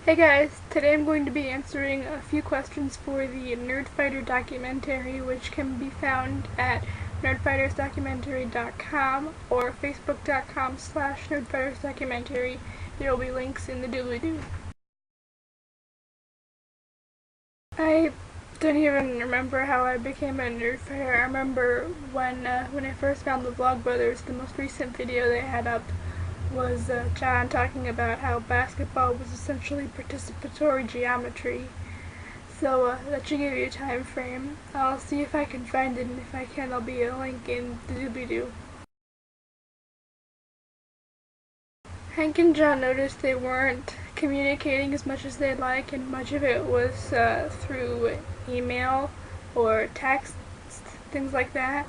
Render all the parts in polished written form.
Hey guys, today I'm going to be answering a few questions for the Nerdfighter Documentary, which can be found at nerdfightersdocumentary.com or facebook.com/nerdfightersdocumentary. There will be links in the doobly-doo. I don't even remember how I became a Nerdfighter. I remember when I first found the Vlogbrothers, the most recent video they had up was John talking about how basketball was essentially participatory geometry. So that should give you a time frame. I'll see if I can find it, and if I can, there'll be a link in the doobly-doo. Hank and John noticed they weren't communicating as much as they'd like, and much of it was through email or text, things like that.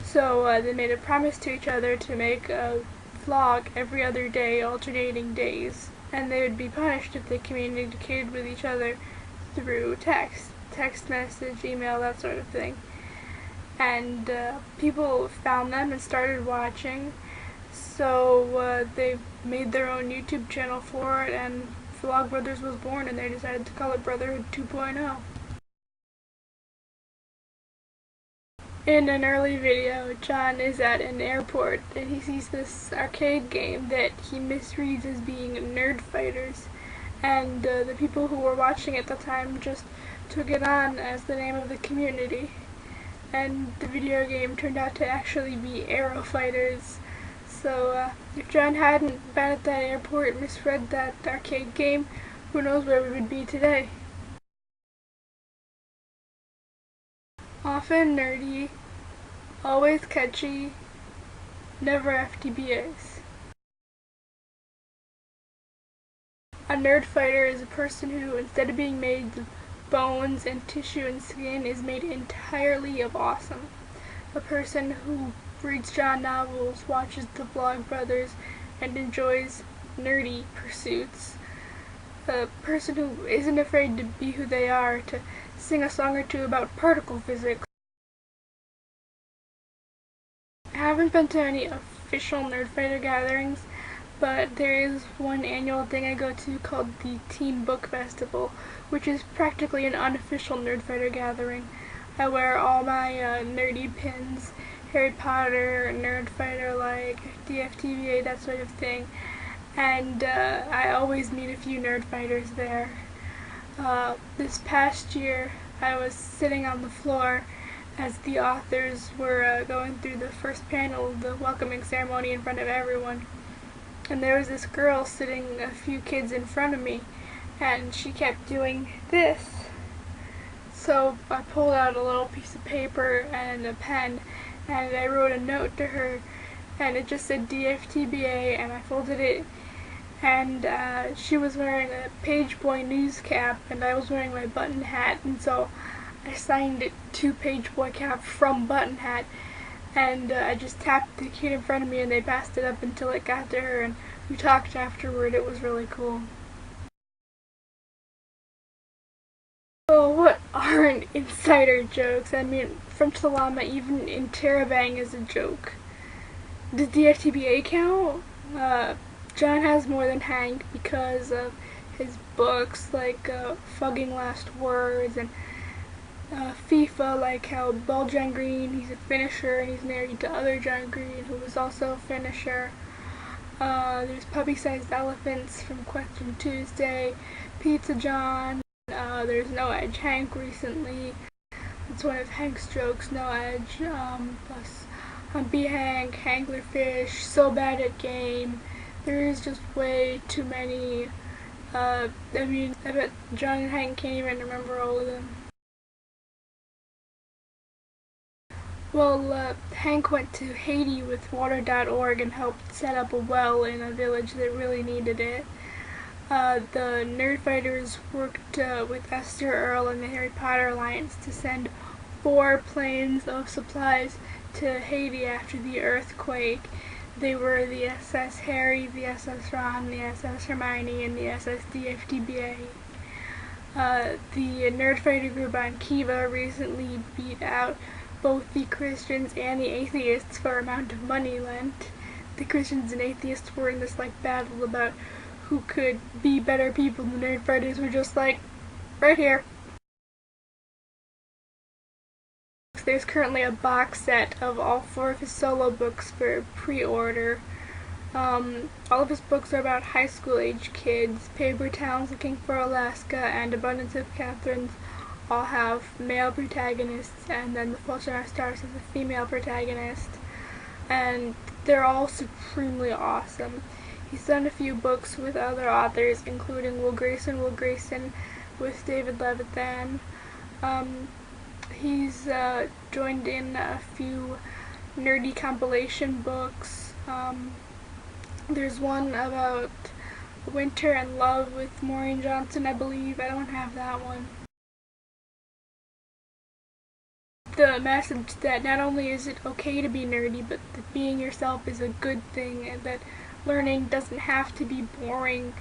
So they made a promise to each other to make a vlog every other day, alternating days, and they would be punished if they communicated with each other through text message, email, that sort of thing. And people found them and started watching, so they made their own YouTube channel for it, and Vlogbrothers was born, and they decided to call it Brotherhood 2.0. In an early video, John is at an airport and he sees this arcade game that he misreads as being Nerdfighters, and the people who were watching at the time just took it on as the name of the community, and the video game turned out to actually be Aero Fighters. So if John hadn't been at that airport and misread that arcade game, who knows where we would be today. Often nerdy, always catchy, never FTBAs. A Nerdfighter is a person who, instead of being made of bones and tissue and skin, is made entirely of awesome. A person who reads John novels, watches the Vlogbrothers, and enjoys nerdy pursuits. A person who isn't afraid to be who they are, to sing a song or two about particle physics. I haven't been to any official Nerdfighter gatherings, but there is one annual thing I go to called the Teen Book Festival, which is practically an unofficial Nerdfighter gathering. I wear all my nerdy pins, Harry Potter, Nerdfighter, like DFTBA, that sort of thing, and I always meet a few Nerdfighters there. This past year, I was sitting on the floor as the authors were going through the first panel of the welcoming ceremony in front of everyone. And there was this girl sitting a few kids in front of me, and she kept doing this. So I pulled out a little piece of paper and a pen, and I wrote a note to her, and it just said DFTBA, and I folded it, and she was wearing a Page Boy news cap, and I was wearing my button hat, and so I signed it to Page Boy cap from button hat, and I just tapped the kid in front of me and they passed it up until it got to her, and we talked afterward. It was really cool. Oh, what aren't insider jokes? I mean, from Talama, even Interrobang is a joke. Does the FTBA count? John has more than Hank because of his books like Fugging Last Words, and FIFA, like how Ball John Green, he's a finisher and he's married to other John Green, who was also a finisher. There's Puppy-Sized Elephants from Question Tuesday, Pizza John, there's No Edge Hank recently. It's one of Hank's jokes, No Edge, plus Humpy Hank, Hanglerfish, So Bad at Game. There is just way too many. I bet John and Hank can't even remember all of them. Well, Hank went to Haiti with Water.org and helped set up a well in a village that really needed it. The Nerdfighters worked with Esther Earl and the Harry Potter Alliance to send 4 planes of supplies to Haiti after the earthquake. They were the SS Harry, the SS Ron, the SS Hermione, and the SS DFTBA. The Nerdfighter group on Kiva recently beat out both the Christians and the atheists for amount of money lent. The Christians and atheists were in this battle about who could be better people than Nerdfighters were just like, right here. There's currently a box set of all 4 of his solo books for pre-order. All of his books are about high school age kids. Paper Towns, Looking for Alaska, and Abundance of Catherines all have male protagonists, and then The Fault in Our Stars has a female protagonist. And they're all supremely awesome. He's done a few books with other authors, including Will Grayson with David Levithan. He's joined in a few nerdy compilation books. There's one about Winter and Love with Maureen Johnson, I believe. I don't have that one. The message that not only is it okay to be nerdy, but that being yourself is a good thing, and that learning doesn't have to be boring,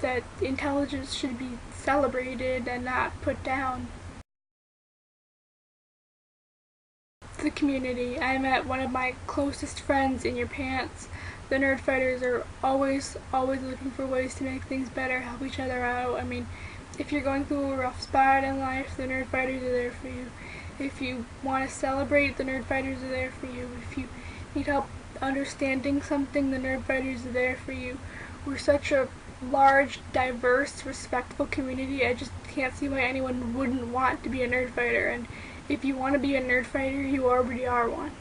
that intelligence should be celebrated and not put down. The community. I met one of my closest friends in your pants. The Nerdfighters are always looking for ways to make things better, help each other out. I mean, if you're going through a rough spot in life, the Nerdfighters are there for you. If you want to celebrate, the Nerdfighters are there for you. If you need help understanding something, the Nerdfighters are there for you. We're such a large, diverse, respectful community. I just can't see why anyone wouldn't want to be a Nerdfighter. And if you want to be a Nerdfighter, you already are one.